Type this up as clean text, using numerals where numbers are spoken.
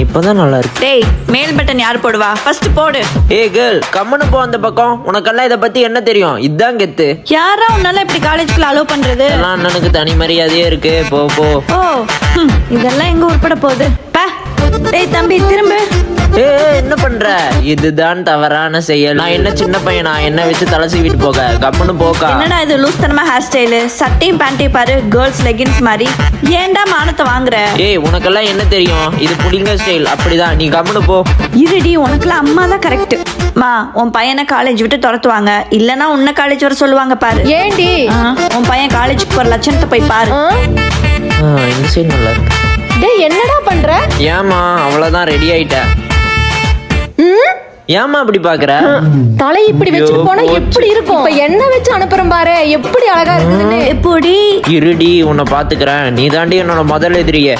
இப்பதான் நல்லா இருக்கு. டேய், மேல் பட்டன் யார் போடுவா? ஃபர்ஸ்ட் போடு. ஏய் கேர்ள், கம்முன்னு போ அந்த பக்கம். உனக்கெல்லாம் இதை பத்தி என்ன தெரியும்? இதான் கெத்து. யாரா உன்னால இப்படி காலேஜ்க்குள்ள அலோவ் பண்றது? எல்லாம் அண்ணனுக்கு தனி மரியாதையே இருக்கு. போ போ. ஓ, இதெல்லாம் எங்க உட்பட போகுது? பா. டேய் தம்பி, திரும்ப. என்ன பண்ற? இதுதான் தவறான செயல். நான் என்ன சின்ன பையனா? என்ன வச்சு தலை சீவிட்டு போக? கம்முன்னு போக்கா. என்னடா இது லூஸ் தனமா ஹேர் ஸ்டைலு? சட்டையும் பேண்ட்டையும் பாரு, கேர்ள்ஸ் லெகின்ஸ் மாதிரி. ஏன்டா மானத்தை வாங்குற? ஏய், உனக்கெல்லாம் என்ன தெரியும்? இது புடிங்க ஸ்டைல். அப்படிதான், நீ கம்முன்னு போ. இருடி, உனக்குலாம் அம்மா தான் கரெக்ட். மா, உன் பையனை காலேஜ் விட்டு துரத்துவாங்க, இல்லனா உன்ன காலேஜ் வர சொல்லுவாங்க பாரு. ஏண்டி? உன் பையன் காலேஜுக்கு போற லட்சணத்தை போய் பாரு. இந்த சைடு நல்லா இருக்கு. டேய், என்னடா பண்ற? ஏமா அவ்வளவுதான், ரெடி ஆயிட்டேன். ஏமா அப்படி பாக்குற? தலை இப்படி வச்சுட்டு போனா எப்படி இருக்கும்? இப்ப என்ன வச்சு அனுப்புறேன் பாரு, எப்படி அழகா இருக்குதுன்னு. எப்படி? இருடி, உன்னை பாத்துக்கிறேன். நீ தாண்டி என்னோட முதல் எதிரியே.